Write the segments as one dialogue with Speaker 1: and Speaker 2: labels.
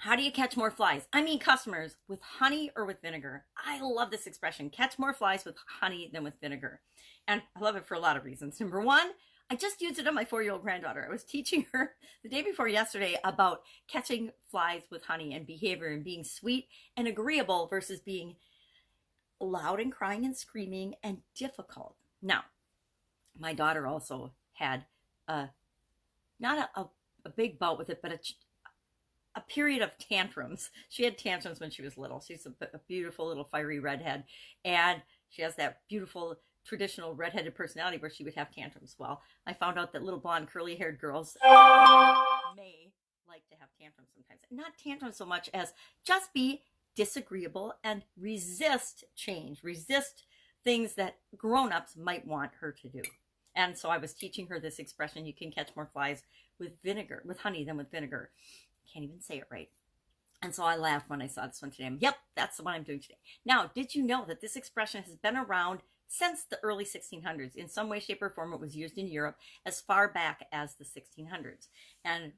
Speaker 1: How do you catch more flies? I mean, customers, with honey or with vinegar. I love this expression, catch more flies with honey than with vinegar. And I love it for a lot of reasons. Number one, I just used it on my 4-year-old granddaughter. I was teaching her the day before yesterday about catching flies with honey and behavior and being sweet and agreeable versus being loud and crying and screaming and difficult. Now, my daughter also had a not a big bout with it, but a period of tantrums. She had tantrums when she was little. She's a beautiful little fiery redhead, and she has that beautiful traditional redheaded personality where she would have tantrums. Well, I found out that little blonde curly haired girls may like to have tantrums sometimes. Not tantrums so much as just be disagreeable and resist change, resist things that grown-ups might want her to do. And so I was teaching her this expression, you can catch more flies with vinegar, with honey than with vinegar. Can't even say it right. And so I laughed when I saw this one today. Yep, that's the one I'm doing today. Now, did you know that this expression has been around since the early 1600s? In some way, shape, or form, it was used in Europe as far back as the 1600s. And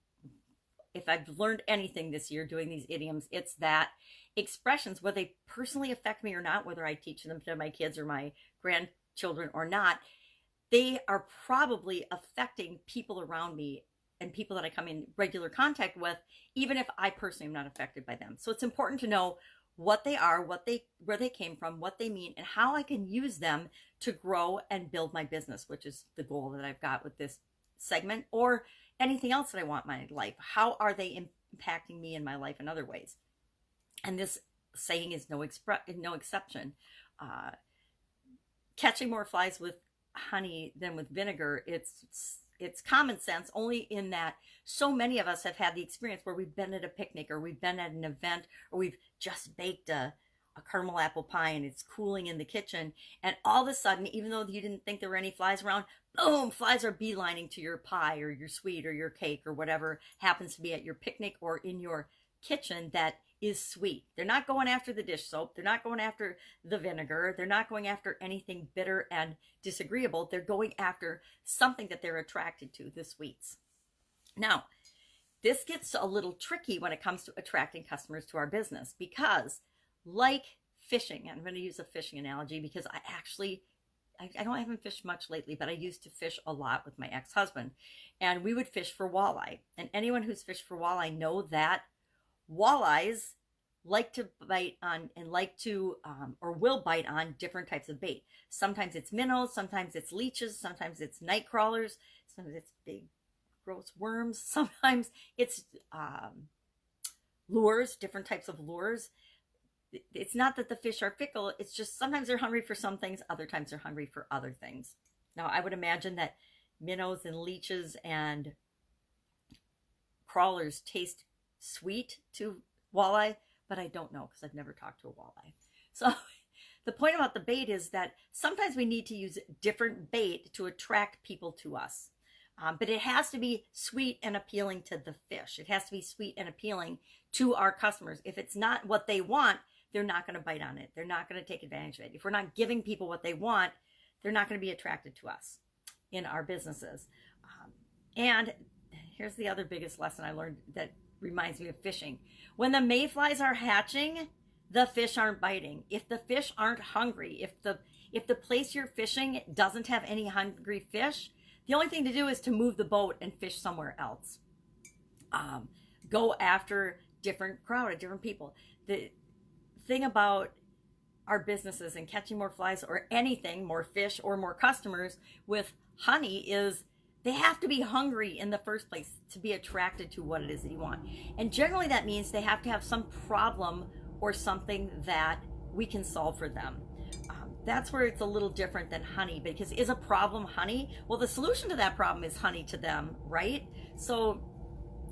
Speaker 1: if I've learned anything this year doing these idioms, it's that expressions, whether they personally affect me or not, whether I teach them to my kids or my grandchildren or not, they are probably affecting people around me and people that I come in regular contact with, even if I personally am not affected by them. So it's important to know what they are, where they came from, what they mean, and how I can use them to grow and build my business, which is the goal that I've got with this segment, or anything else that I want in my life. How are they impacting me in my life in other ways? And this saying is no exception. Catching more flies with honey than with vinegar, it's common sense, only in that so many of us have had the experience where we've been at a picnic or we've been at an event or we've just baked a caramel apple pie and it's cooling in the kitchen, and all of a sudden, even though you didn't think there were any flies around, boom, flies are beelining to your pie or your sweet or your cake or whatever happens to be at your picnic or in your kitchen that is sweet. They're not going after the dish soap. They're not going after the vinegar. They're not going after anything bitter and disagreeable. They're going after something that they're attracted to, the sweets. Now, this gets a little tricky when it comes to attracting customers to our business because, like fishing, and I'm going to use a fishing analogy because I haven't fished much lately, but I used to fish a lot with my ex-husband, and we would fish for walleye. And anyone who's fished for walleye know that walleyes like to bite on and or will bite on different types of bait. Sometimes it's minnows, sometimes it's leeches, sometimes it's night crawlers, sometimes it's big gross worms, sometimes it's lures, different types of lures. It's not that the fish are fickle, it's just sometimes they're hungry for some things, other times they're hungry for other things. Now, I would imagine that minnows and leeches and crawlers taste sweet to walleye, but I don't know because I've never talked to a walleye. So the point about the bait is that sometimes we need to use different bait to attract people to us. But it has to be sweet and appealing to the fish. It has to be sweet and appealing to our customers. If it's not what they want, they're not going to bite on it. They're not going to take advantage of it. If we're not giving people what they want, they're not going to be attracted to us in our businesses. And here's the other biggest lesson I learned that reminds me of fishing. When the mayflies are hatching, the fish aren't biting. If the fish aren't hungry, if the place you're fishing doesn't have any hungry fish, the only thing to do is to move the boat and fish somewhere else. Go after different crowd, different people. The thing about our businesses and catching more flies or anything, more fish or more customers with honey is they have to be hungry in the first place to be attracted to what it is that you want. And generally that means they have to have some problem or something that we can solve for them. That's where it's a little different than honey, because is a problem honey? Well, the solution to that problem is honey to them, right? So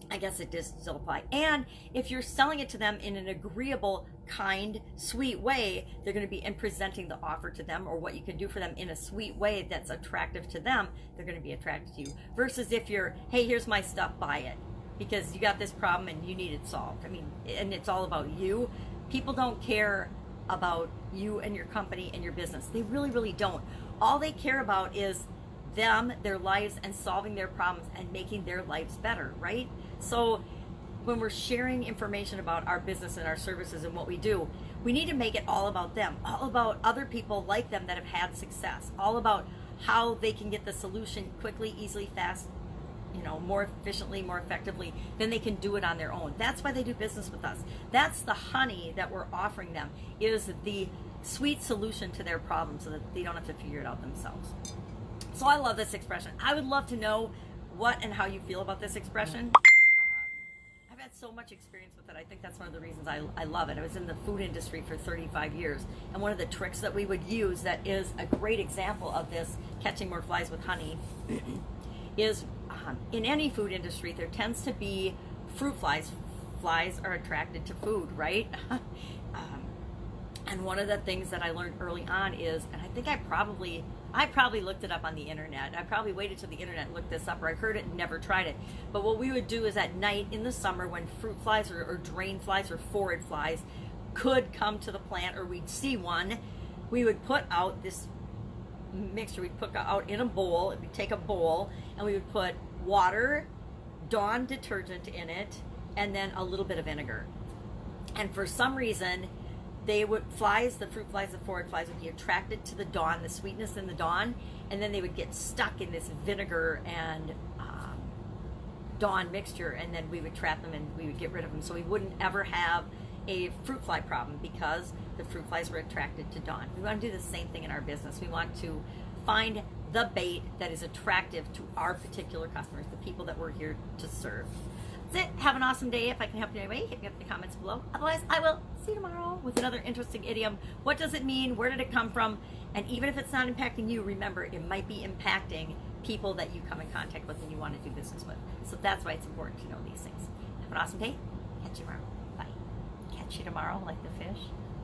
Speaker 1: I guess it does still apply. And if you're selling it to them in an agreeable, kind, sweet way, they're going to be presenting the offer to them or what you can do for them in a sweet way that's attractive to them, they're going to be attracted to you. Versus if you're, hey, here's my stuff, buy it, because you got this problem and you need it solved. I mean, and it's all about you. People don't care about you and your company and your business. They really, really don't. All they care about is them, their lives, and solving their problems and making their lives better, right? So when we're sharing information about our business and our services and what we do, we need to make it all about them, all about other people like them that have had success, all about how they can get the solution quickly, easily, fast, more efficiently, more effectively than they can do it on their own. That's why they do business with us. That's the honey that we're offering them, is the sweet solution to their problem so that they don't have to figure it out themselves. So I love this expression. I would love to know what and how you feel about this expression. I've had so much experience with it. I think that's one of the reasons I love it. I was in the food industry for 35 years, and one of the tricks that we would use that is a great example of this, catching more flies with honey, is in any food industry, there tends to be fruit flies. Flies are attracted to food, right? And one of the things that I learned early on is, and I think I probably looked it up on the internet. I probably waited till the internet looked this up, or I heard it and never tried it. But what we would do is at night in the summer, when fruit flies or drain flies or forage flies could come to the plant, or we'd see one, we would put out this mixture. We'd put out in a bowl. We'd take a bowl and we would put water, Dawn detergent in it, and then a little bit of vinegar. And for some reason, the fruit flies, the forage flies would be attracted to the Dawn, the sweetness in the Dawn, and then they would get stuck in this vinegar and Dawn mixture, and then we would trap them and we would get rid of them. So we wouldn't ever have a fruit fly problem because the fruit flies were attracted to Dawn. We want to do the same thing in our business. We want to find the bait that is attractive to our particular customers, the people that we're here to serve. That's it. Have an awesome day. If I can help you in any way, hit me up in the comments below. Otherwise, I will see you tomorrow with another interesting idiom. What does it mean? Where did it come from? And even if it's not impacting you, remember, it might be impacting people that you come in contact with and you want to do business with. So that's why it's important to know these things. Have an awesome day. Catch you tomorrow. Bye. Catch you tomorrow like the fish.